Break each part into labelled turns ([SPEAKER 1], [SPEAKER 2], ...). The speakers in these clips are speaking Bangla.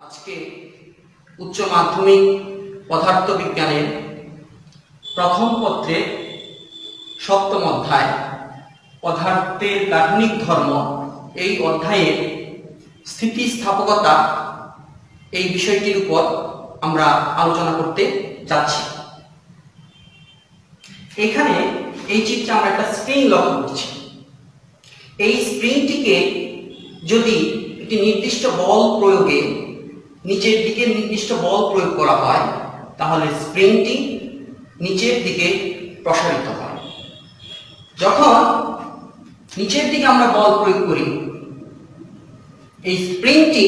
[SPEAKER 1] আজকে উচ্চ মাধ্যমিক পদার্থবিজ্ঞানের প্রথম পত্রে সপ্তম অধ্যায় পদার্থের গাঠনিক ধর্ম এই অধ্যায়ের স্থিতিস্থাপকতা এই বিষয়টির উপর আমরা আলোচনা করতে যাচ্ছি। এখানে এই চিত্রে আমরা একটা স্প্রিং লক্ষ্য করছি। এই স্প্রিংটিকে যদি একটি নির্দিষ্ট বল প্রয়োগে নিচের দিকে নির্দিষ্ট বল প্রয়োগ করা হয় তাহলে স্প্রিংটি নিচের দিকে প্রসারিত হয়। যখন নিচের দিকে আমরা বল প্রয়োগ করি এই স্প্রিংটি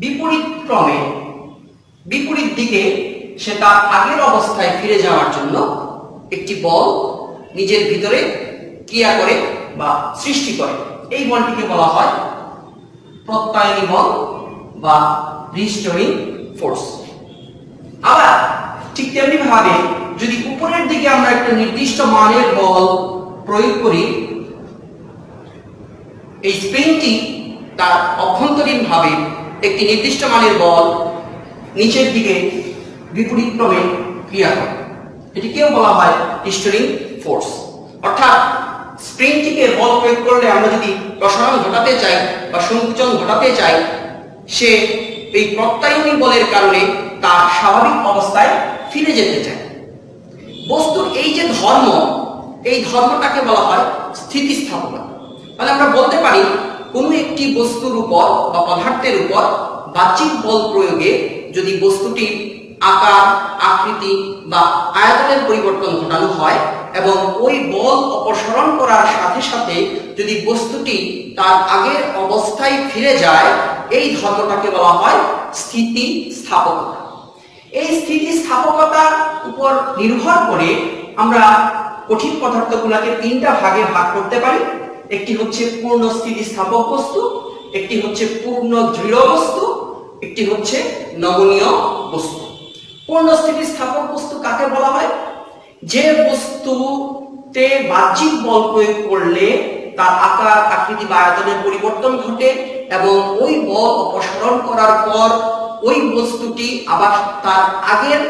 [SPEAKER 1] বিপরীত ক্রমে বিপরীত দিকে সে তার আগের অবস্থায় ফিরে যাওয়ার জন্য একটি বল নিজের ভিতরে ক্রিয়া করে বা সৃষ্টি করে। এই বলটিকে বলা হয় প্রত্যায়নী বল বা রিস্টোরিং ফোর্স। আবার ঠিক তেমনি ভাবে যদি উপরের দিকে আমরা একটা নির্দিষ্ট মানের বল প্রয়োগ করি এই স্প্রিংটি তার অভ্যন্তরীণ ভাবে একটি নির্দিষ্ট মানের বল নিচের দিকে বিপরীত ক্রমে ক্রিয়া করে। এটিকেও বলা হয় রিস্টোরিং ফোর্স। অর্থাৎ স্প্রিংটিকে বল প্রয়োগ করলে আমরা যদি প্রসারণ ঘটাতে চাই বা সংকুচন ঘটাতে চাই সে এই প্রত্যায়নী বলের কারণে তার স্বাভাবিক অবস্থায় ফিরে যেতে চায়। বস্তুর এই যে ধর্ম এই ধর্মটাকে বলা হয় স্থিতিস্থাপকতা। তাহলে আমরা বলতে পারি কোনো একটি বস্তুর উপর বা পদার্থের উপর বাহ্যিক বল প্রয়োগে যদি বস্তুটির আকার আকৃতি বা আয়তনের পরিবর্তন ঘটানো হয় এবং ওই বল অপসারণ করার সাথে সাথে যদি বস্তুটি তার আগের অবস্থায় ফিরে যায় এই ধর্মটাকে বলা হয় স্থিতিস্থাপকতা। এই স্থিতিস্থাপকতার উপর নির্ভর করে আমরা কঠিন পদার্থগুলোকে তিনটা ভাগে ভাগ করতে পারি। একটি হচ্ছে পূর্ণ স্থিতিস্থাপক বস্তু, একটি হচ্ছে পূর্ণ দৃঢ় বস্তু, একটি হচ্ছে নমনীয় বস্তু। পূর্ণ স্থিতিস্থাপক বস্তু কাকে বলা হয়? যে বস্তুতে বাহ্যিক বল প্রয়োগ করলে তার আকার আকৃতি বা আয়তনের পরিবর্তন ঘটে এবং ওই বল অপসারণ করার পর ওই বস্তুটি আবার তার আগের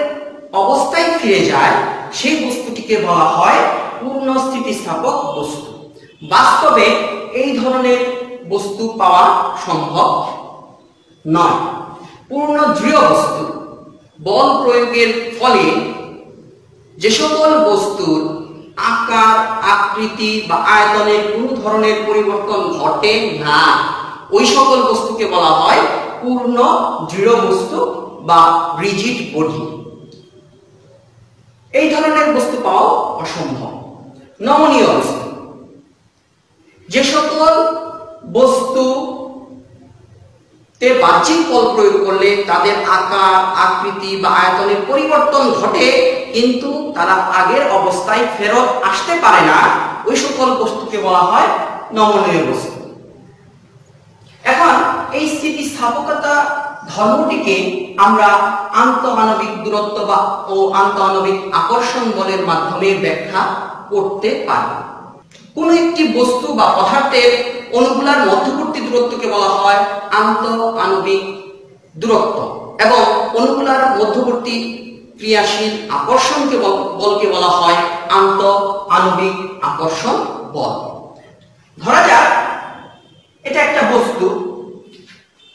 [SPEAKER 1] অবস্থায় ফিরে যায় সেই বস্তুটিকে বলা হয় পূর্ণ স্থিতিস্থাপক বস্তু। বাস্তবে এই ধরনের বস্তু পাওয়া সম্ভব নয়। পূর্ণ দৃঢ় বস্তু বল প্রয়োগের ফলে যে সকল বস্তুর আকার আকৃতি বা আয়তনের কোনো ধরনের পরিবর্তন ঘটে না ওই সকল বস্তুকে বলা হয় পূর্ণ দৃঢ় বস্তু বা রিজিড বডি। এই ধরনের বস্তু পাওয়া অসম্ভব। নমনীয় বস্তু যে সকল বস্তুতে বাহ্যিক বল প্রয়োগ করলে তাদের আকার আকৃতি বা আয়তনের পরিবর্তন ঘটে কিন্তু তারা আগের অবস্থায় ফেরত আসতে পারে না ওই সকল বস্তুকে বলা হয় নমনীয় বস্তু। এখন এই স্থিতিস্থাপকতা ধর্মটিকে আমরা আন্তঃআণবিক দূরত্ব বা আন্তঃআণবিক আকর্ষণ বলের মাধ্যমে ব্যাখ্যা করতে পারি। কোন একটি বস্তু বা পদার্থের অণুগুলার মধ্যবর্তী দূরত্বকে বলা হয় আন্তঃআণবিক দূরত্ব এবং অণুগুলার মধ্যবর্তী ক্রিয়াশীল আকর্ষণকে বলকে বলা হয় আন্তঃআণবিক আকর্ষণ বল। ধরা যাক এটা একটা বস্তু,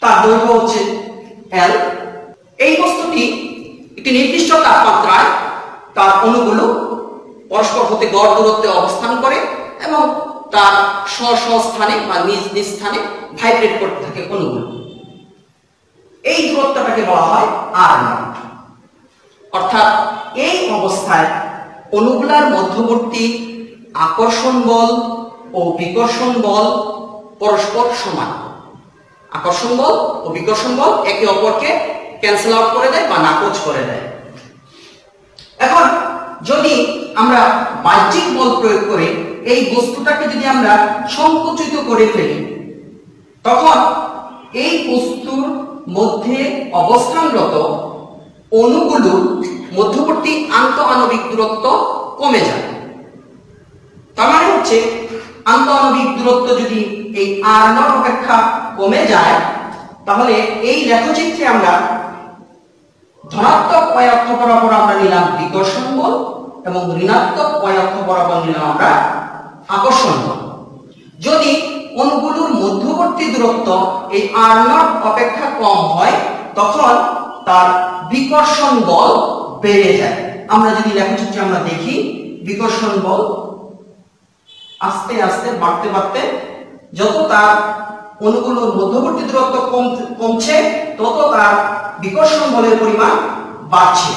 [SPEAKER 1] তার দৈর্ঘ্য হচ্ছে L। এই বস্তুটি একটি নির্দিষ্ট তাপমাত্রায় তার অণুগুলো পরস্পর হতে গড় দূরত্বে অবস্থান করে এবং তার স্ব স্থানে বা নিজ নিজ স্থানে ভাইব্রেট করতে থাকে অণুগুলো। এই দূরত্বটাকে বলা হয় R0। অর্থাৎ এই অবস্থায় অণুগুলার মধ্যবর্তী আকর্ষণ বল ও বিকর্ষণ বল পরস্পর সমান। আকর্ষণ বল ও বিকর্ষণ বল একে অপরকে ক্যান্সেল আউট করে দেয় বা নাকচ করে দেয়। এখন যদি আমরা বাহ্যিক বল প্রয়োগ করে এই বস্তুটাকে যদি আমরা সংকুচিত করে ফেলি তখন এই বস্তুর মধ্যে অবস্থানরত অণুগুলোর মধ্যবর্তী আন্তঃআণবিক দূরত্ব কমে যায়। তার মানে হচ্ছে আন্তঃআণবিক দূরত্ব যদি এই R0 অপেক্ষা কমে যায় তাহলে এই লেখচিত্রে আমরা ধনাত্মক y অক্ষ বরাবর আমরা নিলাম বিকর্ষণ বল এবং ঋণাত্মক y অক্ষ বরাবর নিলাম আমরা আকর্ষণ বল। যদি অণুগুলোর মধ্যবর্তী দূরত্ব এই r0 অপেক্ষা কম হয় তখন তার বিকর্ষণ বল বেড়ে যায়। আমরা যদি লেখচিত্রে আমরা দেখি বিকর্ষণ বল আস্তে আস্তে বাড়তে বাড়তে যত তার অণুগুলোর মধ্যবর্তী দূরত্ব কমছে তত তার বিকর্ষণ বলের পরিমাণ বাড়ছে।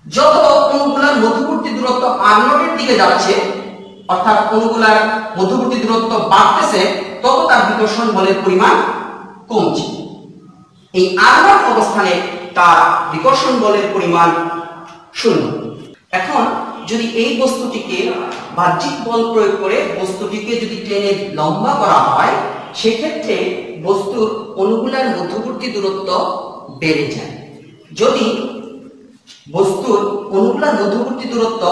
[SPEAKER 1] যত অণুগুলোর মধ্যবর্তী দূরত্ব r0 এর দিকে যাচ্ছে অর্থাৎ অণুগুলোর মধ্যবর্তী দূরত্ব বাড়তেছে তত তার বিকর্ষণ বলের পরিমাণ কমছে। এই r0 অবস্থানে তার বিকর্ষণ বলের পরিমাণ 0। এখন যদি এই বস্তুটিকে বাহ্যিক বল প্রয়োগ করে বস্তুটিকে যদি টেনে লম্বা করা হয় সেক্ষেত্রে বস্তুর অণুগুলোর মধ্যবর্তী দূরত্ব বেড়ে যায়। যদি বস্তুর অণুগুলোর মধ্যবর্তী দূরত্ব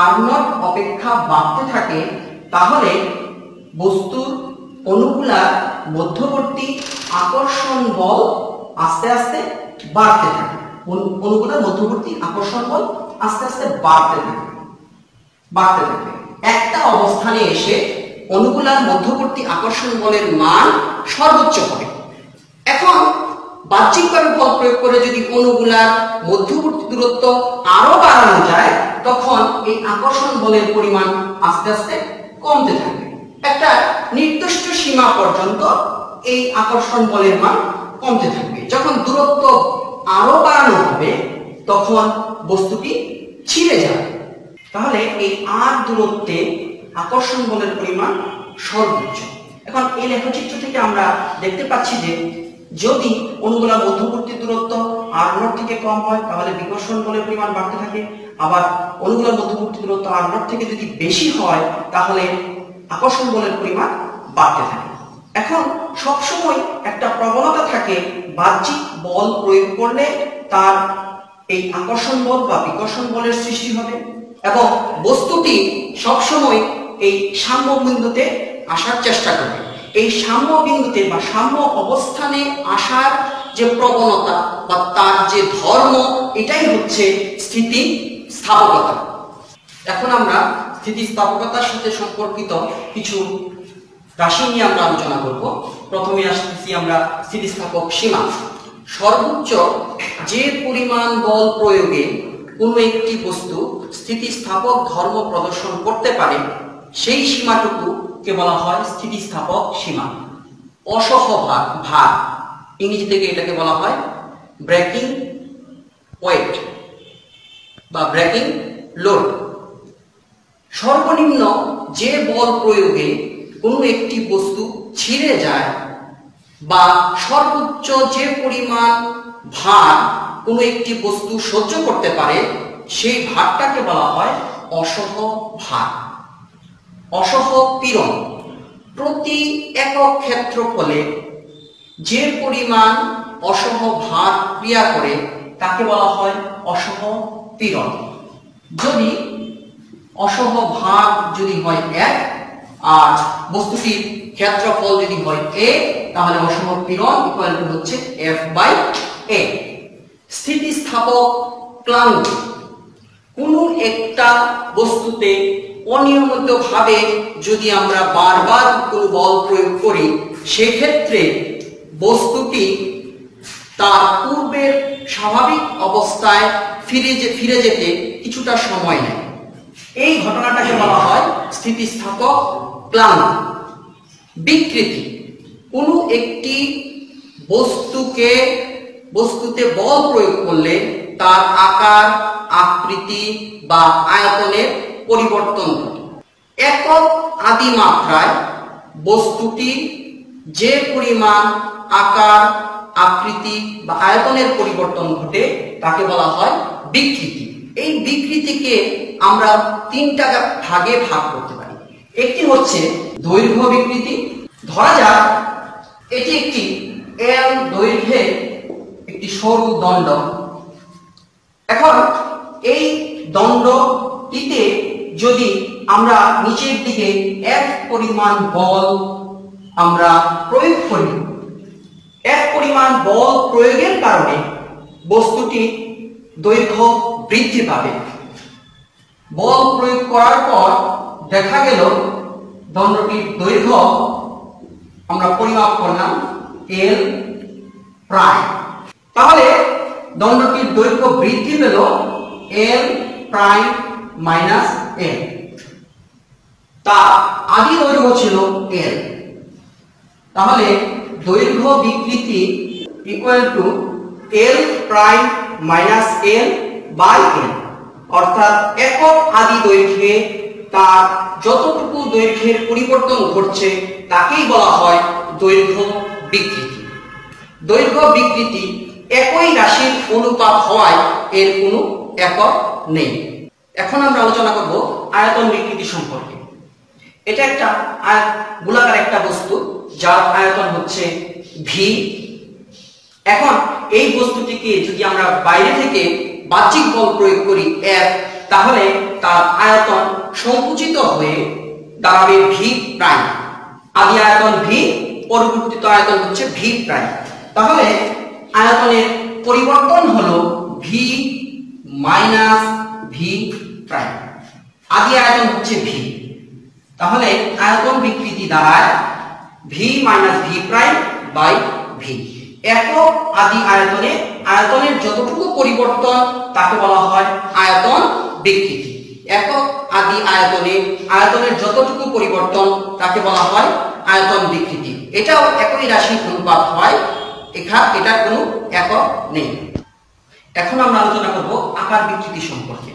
[SPEAKER 1] r0 অপেক্ষা বাড়তে থাকে তাহলে বস্তুর অণুগুলোর মধ্যবর্তী আকর্ষণ বল আস্তে আস্তে বাড়তে থাকে। অণুগুলোর মধ্যবর্তী আকর্ষণ বল আস্তে আস্তে বাড়তে থাকে। একটা অবস্থানে এসে অণুগুলোর মধ্যবর্তী আকর্ষণ বলের মান সর্বোচ্চ হবে। এখন বাহ্যিকভাবে বল প্রয়োগ করে যদি অণুগুলোর মধ্যবর্তী দূরত্ব আরো বাড়ানো যায় তখন এই আকর্ষণ বলের পরিমাণ আস্তে আস্তে কমতে থাকবে। একটা নির্দিষ্ট সীমা পর্যন্ত এই আকর্ষণ বলের মান কমতে থাকবে। যখন দূরত্ব আরো বাড়ানো হবে তখন বস্তুটি ছিঁড়ে যাবে। তাহলে এই r দূরত্বে আকর্ষণ বলের পরিমাণ সর্বোচ্চ। এখন এই লেখচিত্র থেকে আমরা দেখতে পাচ্ছি যে যদি অণুগুলোর মধ্যবর্তী দূরত্ব r0 থেকে কম হয় তাহলে বিকর্ষণ বলের পরিমাণ বাড়তে থাকে, আবার অণুগুলোর মধ্যবর্তী দূরত্ব r0 থেকে যদি বেশি হয় তাহলে আকর্ষণ বলের পরিমাণ বাড়তে থাকে। এখন সবসময় একটা প্রবণতা থাকে বাহ্যিক বল প্রয়োগ করলে তার এই আকর্ষণ বল বা বিকর্ষণ বলের সৃষ্টি হবে এবং বস্তুটি সবসময় এই সাম্য বিন্দুতে আসার চেষ্টা করবে। এই সাম্য বিন্দুতে বা সাম্য অবস্থানে আসার যে প্রবণতা বা তার যে ধর্ম এটাই হচ্ছে স্থিতিস্থাপকতা। এখন আমরা স্থিতিস্থাপকতার সাথে সম্পর্কিত কিছু রাশি নিয়ে আমরা আলোচনা করব। প্রথমে আসতেছি আমরা স্থিতিস্থাপক সীমা। সর্বোচ্চ যে পরিমাণ বল প্রয়োগে কোনো একটি বস্তু স্থিতিস্থাপক ধর্ম প্রদর্শন করতে পারে সেই সীমাটুকুকে বলা হয় স্থিতিস্থাপক সীমা। অসহভাগ ভার, ইংরেজি থেকে এটাকে বলা হয় ব্রেকিং ওয়েট বা ব্রেকিং লোড। সর্বনিম্ন যে বল প্রয়োগে কোনো একটি বস্তু ছিঁড়ে যায় বা সর্বোচ্চ যে পরিমাণ ভার কোনো একটি বস্তু সহ্য করতে পারে সেই ভারটাকে বলা হয় অসহ ভার। অসহ পীড়ন, প্রতি একক ক্ষেত্রফলে যে পরিমাণ অসহ ভার ক্রিয়া করে তাকে বলা হয় অসহ পীড়ন। যদি অসহ ভার যদি হয় 1 আর বস্তুটির ক্ষেত্রফল যদি হয় a তাহলে অসহ পীড়ন ইকুয়াল টু হচ্ছে F/a। স্থিতিস্থাপক ক্লান্তি, কোন একটা বস্তুতে অনিয়মিতভাবে যদি আমরা বারবার কোনো বল প্রয়োগ করি সেক্ষেত্রে বস্তুটি তার পূর্বের স্বাভাবিক অবস্থায় ফিরে যেতে কিছুটা সময় নেয়। এই ঘটনাটাকে বলা হয় স্থিতিস্থাপক ক্লান্তি। বিকৃতি, কোনো একটি বস্তুতে বল প্রয়োগ করলে তার আকার, আকৃতি বা আয়তনের পরিবর্তন ঘটে। একক আদি মাত্রায় বস্তুটি যে পরিমাণ আকার, আকৃতি বা আয়তনের পরিবর্তন ঘটে তাকে বলা হয় বিকৃতি। এই বিকৃতিকে আমরা 3টা ভাগে ভাগ করতে পারি। একটি হচ্ছে দৈর্ঘ্য বিকৃতি। ধরা যাক এটি একটি L দৈর্ঘ্যের একটি সরু দণ্ড। এখন এই দণ্ডটিতে যদি আমরা নিচের দিকে এক পরিমাণ বল আমরা প্রয়োগ করি এক পরিমাণ বল প্রয়োগের কারণে বস্তুটি দৈর্ঘ্য বৃদ্ধি পাবে। বল প্রয়োগ করার পর দেখা গেল দণ্ডটির দৈর্ঘ্য আমরা পরিমাপ করলাম L প্রাইম। তাহলে দণ্ডটির দৈর্ঘ্য বৃদ্ধি পেল L প্রাইম মাইনাস L। তার আদি দৈর্ঘ্য ছিল L। তাহলে দৈর্ঘ্য বিকৃতি equal to L prime minus L by L, অর্থাৎ একক আদি দৈর্ঘ্যে তার যতটুকু দৈর্ঘ্যের পরিবর্তন ঘটছে তাকেই বলা হয় দৈর্ঘ্য বিকৃতি। দৈর্ঘ্য বিকৃতি একই রাশির অনুপাত হওয়ায় এর কোনো একক নেই। এখন আমরা আলোচনা করব আয়তন বিকৃতি সম্পর্কে। এটা একটা গোলাকার একটা বস্তু যার আয়তন হচ্ছে v। এখন এই বস্তুটিকে যদি আমরা বাইরে থেকে বাহ্যিক বল প্রয়োগ করি F, তাহলে তার আয়তন সংকুচিত হয়ে দাঁড়াবে v প্রাইম। আদি আয়তন v, পরবর্তীত আয়তন হচ্ছে v প্রাইম। তাহলে আয়তনের পরিবর্তন হলো v মাইনাস v প্রাইম। আদি আয়তন হচ্ছে v, তাহলে আয়তন বিকৃতি দাঁড়ায় v minus v prime by v। একক আদি আয়তনে আয়তনের যতটুকু পরিবর্তন তাকে বলা হয় আয়তন বিকৃতি। একক আদি আয়তনে আয়তনের যতটুকু পরিবর্তন তাকে বলা হয় আয়তন বিকৃতি। এটাও একই রাশির অনুপাত হয়, এটার কোনো একক নেই। এখন আমরা আলোচনা করব আকার বিকৃতি সম্পর্কে।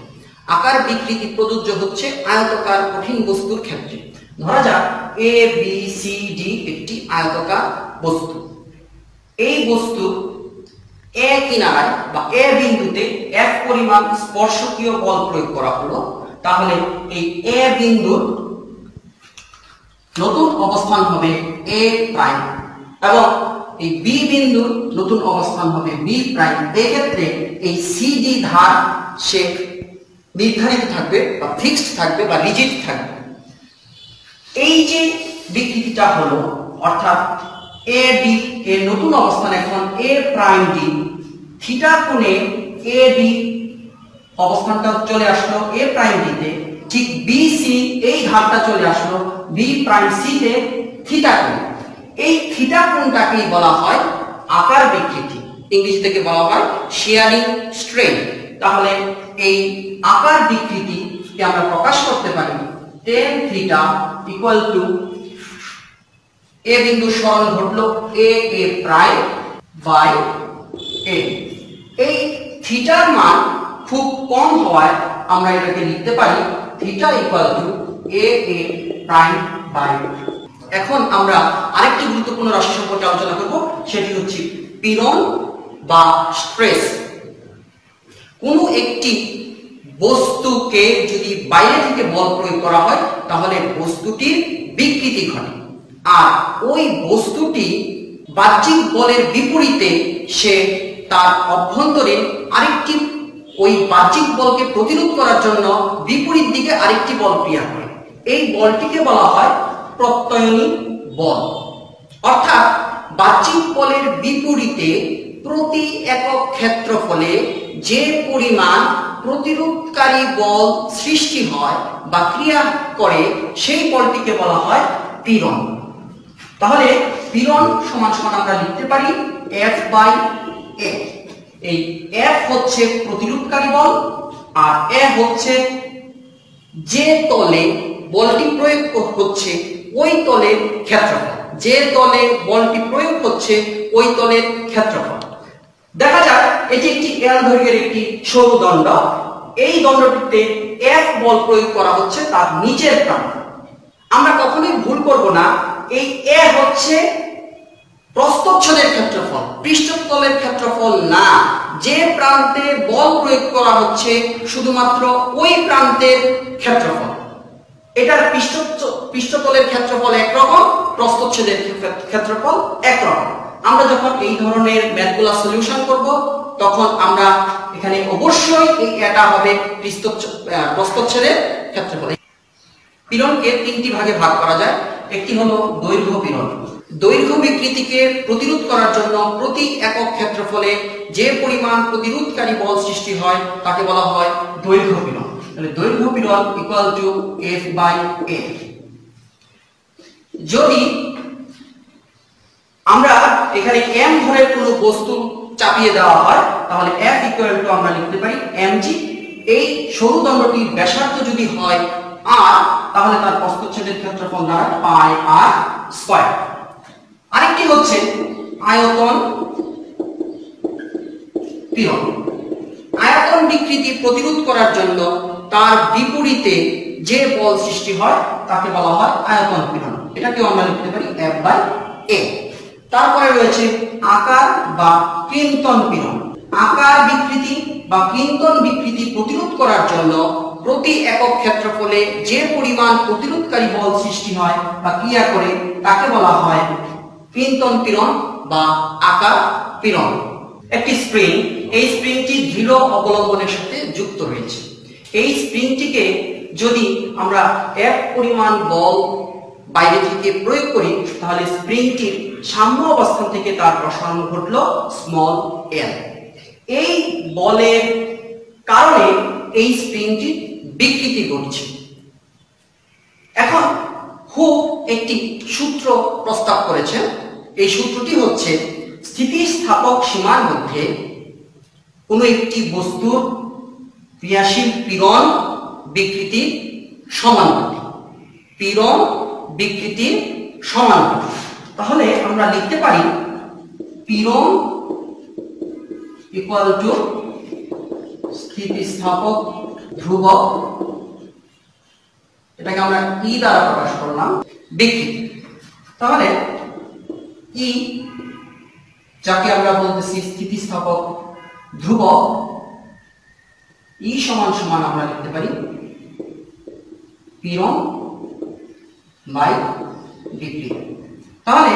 [SPEAKER 1] আকার বিকৃতি প্রযোজ্য হচ্ছে আয়তকার কঠিন বস্তুর ক্ষেত্রে। ধরা যাক এ বি সি ডি একটি আয়তকার বস্তু। এই বস্তু এ কিনারায় বা এ বিন্দুতে এক পরিমাণ স্পর্শকীয় বল প্রয়োগ করা হলো। তাহলে এই এ বিন্দুর নতুন অবস্থান হবে এ প্রাইম এবং এই বি বিন্দুর নতুন অবস্থান হবে বি প্রাইম। এই ক্ষেত্রে এই সিডি ধার সে নির্ধারিত থাকবে বা ফিক্সড থাকবে বা রিজিড থাকবে। এই যে বিকৃতিটা হলো, অর্থাৎ এ ডি এর নতুন অবস্থান এখন এ প্রাইম ডি, থিটা কোণে এ ডি অবস্থানটা চলে আসলো এ প্রাইম ডি তে, ঠিক বি সি এই ধারটা চলে আসলো বি প্রাইম সি তে থিটা কোণ। এই থিটা কোণটাকেই বলা হয় আকার বিকৃতি, ইংরেজি থেকে বলা হয় শিয়ারিং স্ট্রেন। তাহলে এই আকার বিকৃতিকে আমরা প্রকাশ করতে পারি tan থিটা ইকুয়াল টু এ বিন্দু সরণ ঘটলো এ এ প্রাইম বাই এ। এই থিটার মান খুব কম হওয়ায় আমরা এটাকে লিখতে পারি theta equal to A A prime by. এখন আমরা আরেকটি গুরুত্বপূর্ণ রাশি সম্পর্কে আলোচনা করব, সেটি হচ্ছে পীড়ন বা স্ট্রেস। কোনো একটি বস্তুকে যদি বাইরে থেকে বল প্রয়োগ করা হয় তাহলে বস্তুটির বিকৃতি ঘটে, আর ওই বস্তুটি বাহ্যিক বলের বিপরীতে সে তার অভ্যন্তরে আরেকটি ওই বাহ্যিক বলকে প্রতিরোধ করার জন্য বিপরীত দিকে আরেকটি বল ক্রিয়া করে। এই বলটিকে বলা হয় প্রত্যয়নী বল। অর্থাৎ বাহ্যিক বলের বিপরীতে প্রতি একক ক্ষেত্রফলে যে পরিমাণ প্রতিরোধকারী বল সৃষ্টি হয় বা ক্রিয়া করে সেই বলটিকে বলা হয় পীড়ন। তাহলে পীড়ন সমান সমান আমরা লিখতে পারি F বাই A। এই F হচ্ছে প্রতিরোধকারী বল আর A হচ্ছে যে তলে বলটি প্রয়োগ হচ্ছে ওই তলের ক্ষেত্রফল। যে তলে বলটি প্রয়োগ হচ্ছে ওই তলের ক্ষেত্রফল। দেখা যাক এটি একটি L দৈর্ঘ্যের একটি সরু দণ্ড। এই দণ্ডটিতে F বল প্রয়োগ করা হচ্ছে তার নিচের প্রান্তে। আমরা কখনোই ভুল করব না, এই A হচ্ছে প্রস্থচ্ছেদের ক্ষেত্রফল, পৃষ্ঠতলের ক্ষেত্রফল না। যে প্রান্তে বল প্রয়োগ করা হচ্ছে শুধুমাত্র ওই প্রান্তের ক্ষেত্রফল। এটার পৃষ্ঠতলের ক্ষেত্রফল একরকম, প্রস্থচ্ছেদের ক্ষেত্রফল একরকম। আমরা যখন এই ধরনের ম্যাথগুলো সলিউশন করব তখন আমরা এখানে অবশ্যই এটা হবে প্রস্থচ্ছেদের ক্ষেত্রফল। পীড়নকে তিনটি ভাগে ভাগ করা যায়। একটি হলো দৈর্ঘ্য পীড়ন। দৈর্ঘ্য বিকৃতিকে প্রতিরোধ করার জন্য প্রতি একক ক্ষেত্রফলে যে পরিমাণ প্রতিরোধকারী বল সৃষ্টি হয় তাকে বলা হয় দৈর্ঘ্য পীড়ন। তাহলে দৈর্ঘ্য পীড়ন ইকুয়াল টু F/A। যদি আমরা এখানে m ধরে কোনো বস্তু চাপিয়ে দেওয়া হয় তাহলে F ইকুয়াল টু আমরা লিখতে পারি mg। এই সরু দণ্ডটির ব্যাসার্ধ যদি হয় r তাহলে তার প্রস্থচ্ছেদের ক্ষেত্রফল দাঁড়ায় পাই r স্কয়ার। আরেকটি হচ্ছে আয়তন পীড়ন। আয়তন বিকৃতি প্রতিরোধ করার জন্য তার বিপরীতে যে বল সৃষ্টি হয় তাকে বলা হয় আয়তন পীড়ন। এটাকেও আমরা লিখতে পারি F/A। তারপরে রয়েছে আকার বা ক্রিন্তন পীড়ন। আকার বিকৃতি বা ক্রিন্তন বিকৃতি প্রতিরোধ করার জন্য প্রতি একক ক্ষেত্রফলে যে পরিমাণ প্রতিরোধকারী বল সৃষ্টি হয় বা ক্রিয়া করে তাকে বলা হয় ক্রিন্তন পীড়ন বা আকার পীড়ন। একটি স্প্রিং, এই স্প্রিংটি দৃঢ় অবলম্বনের সাথে যুক্ত রয়েছে। এই স্প্রিংটিকে যদি আমরা এক পরিমাণ বল বাইরে থেকে প্রয়োগ করি তাহলে স্প্রিংটির সাম্য অবস্থান থেকে তার প্রসারণ ঘটলো স্মল l। এই বলের কারণে এই স্প্রিংটি বিকৃতি ঘটছে। এখন হুক একটি সূত্র প্রস্তাব করেছেন। এই সূত্রটি হচ্ছে স্থিতিস্থাপক সীমার মধ্যে কোনো একটি বস্তুর ক্রিয়াশীল পীড়ন বিকৃতির সমানুপাতিক। পীড়ন বিকৃতির সমানুপাতিক। তাহলে আমরা লিখতে পারি পীড়ন ইকুয়াল টু স্থিতিস্থাপক ধ্রুবক, এটাকে আমরা ই দ্বারা প্রকাশ করলাম, বিকৃতি। তাহলে ই যাকে আমরা বলতেছি স্থিতিস্থাপক ধ্রুবক, ই সমান সমান আমরা লিখতে পারি পীড়ন বাই বিকৃতি। তাহলে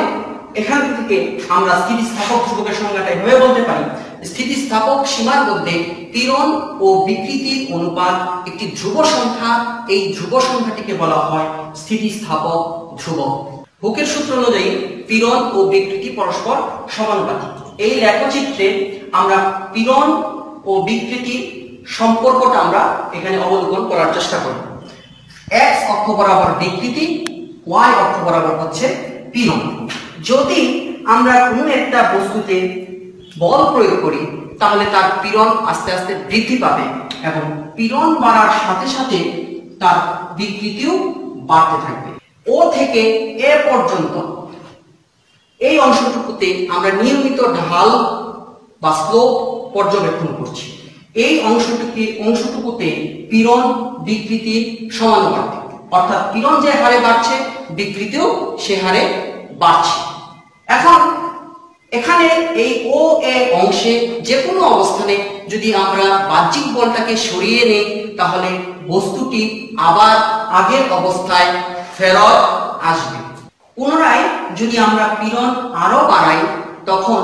[SPEAKER 1] এখান থেকে আমরা স্থিতিস্থাপক ধ্রুবকের সংজ্ঞাটা এভাবে বলতে পারি, স্থিতিস্থাপক সীমার মধ্যে পীড়ন ও বিকৃতির অনুপাত একটি ধ্রুব সংখ্যা। এই ধ্রুব সংখ্যাটিকে বলা হয় স্থিতিস্থাপক ধ্রুবক। হুকের সূত্র অনুযায়ী পীড়ন ও বিকৃতি পরস্পর সমানুপাতিক। এই লেখচিত্রে আমরা পীড়ন ও বিকৃতির সম্পর্কটা আমরা এখানে অবলোকন করার চেষ্টা করব। x অক্ষ বরাবর বিকৃতি, y অক্ষ বরাবর হচ্ছে পীড়ন। যদি আমরা কোনো একটা বস্তুতে বল প্রয়োগ করি তাহলে তার পীড়ন আস্তে আস্তে বৃদ্ধি পাবে এবং পীড়ন বাড়ার সাথে সাথে তার বিকৃতিও বাড়তে থাকবে। ও থেকে এ পর্যন্ত এই অংশটুকুতে আমরা নিয়মিত ঢাল বা স্লোপ পর্যবেক্ষণ করছি। এই অংশটুকুতে পীড়ন বিকৃতির সমানুপাতিক, অর্থাৎ পীড়ন যে হারে বাড়ছে বিকৃতিও সে হারে বাড়ছে। এখন এখানে এই ও এ অংশে যে কোনো অবস্থানে যদি আমরা বাহ্যিক বলটাকে সরিয়ে নেই তাহলে বস্তুটি আবার আগের অবস্থায় ফেরত আসবে। পুনরায় যদি আমরা পীড়ন আরো বাড়াই তখন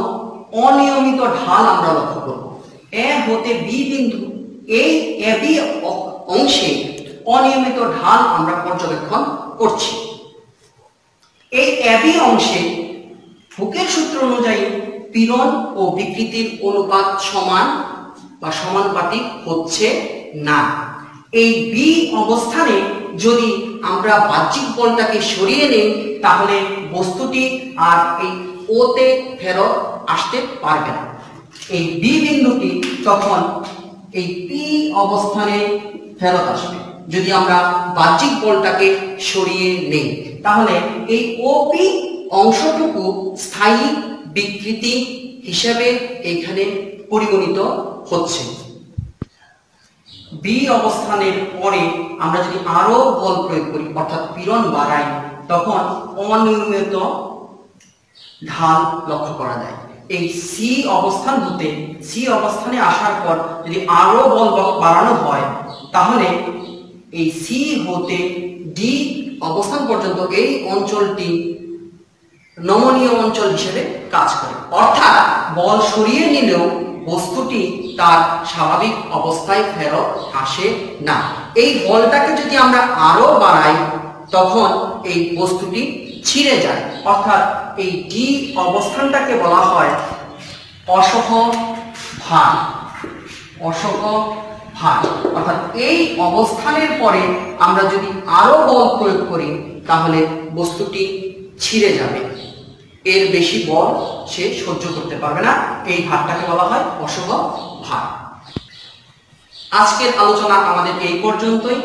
[SPEAKER 1] অনিয়মিত ঢাল আমরা লক্ষ্য করব। এ হতে বি বিন্দু, এই এ বি অংশে অনিয়মিত ঢাল আমরা পর্যবেক্ষণ করছি। এই এ বি অংশে হুকের সূত্র অনুযায়ী পীড়ন ও বিকৃতির অনুপাত সমান বা সমানুপাতিক হচ্ছে না। এই বি অবস্থানে যদি আমরা বাহ্যিক বলটাকে সরিয়ে নেই তাহলে বস্তুটি আর এই ওতে ফেরত আসতে পারবে না। এই বি বিন্দুটি তখন এই পি অবস্থানে ফেরত আসবে যদি আমরা বাহ্যিক বলটাকে সরিয়ে নেই। তাহলে এই ওপি অংশটুকু স্থায়ী বিকৃতি হিসেবে এখানে পরিগণিত হচ্ছে। বি অবস্থানের পরে আমরা যদি আরো বল প্রয়োগ করি অর্থাৎ পীড়ন বাড়াই তখন অনিয়মিত ঢাল লক্ষ্য করা যায়। এই সি অবস্থান হতে সি অবস্থানে আসার পর যদি আরো বল বাড়ানো হয় তাহলে এই সি হতে ডি অবস্থান পর্যন্ত এই অঞ্চলটি নমনীয় অঞ্চল হিসেবে কাজ করে, অর্থাৎ বল সরিয়ে নিলেও বস্তুটি তার স্বাভাবিক অবস্থায় ফেরত আসে না। এই বলটাকে যদি আমরা আরো বাড়াই তখন এই বস্তুটি ছিঁড়ে যায়, অর্থাৎ এই ডি অবস্থানটাকে বলা হয় অসহ ভার। অসহ ভার অর্থাৎ এই অবস্থানের পরে আমরা যদি আরো বল প্রয়োগ করি তাহলে বস্তুটি ছিঁড়ে যাবে, এর বেশি বল সে সহ্য করতে পারবে না, এই ভারটাকে বলা হয় অসহ ভার। আজকের আলোচনা আমাদের এই পর্যন্তই।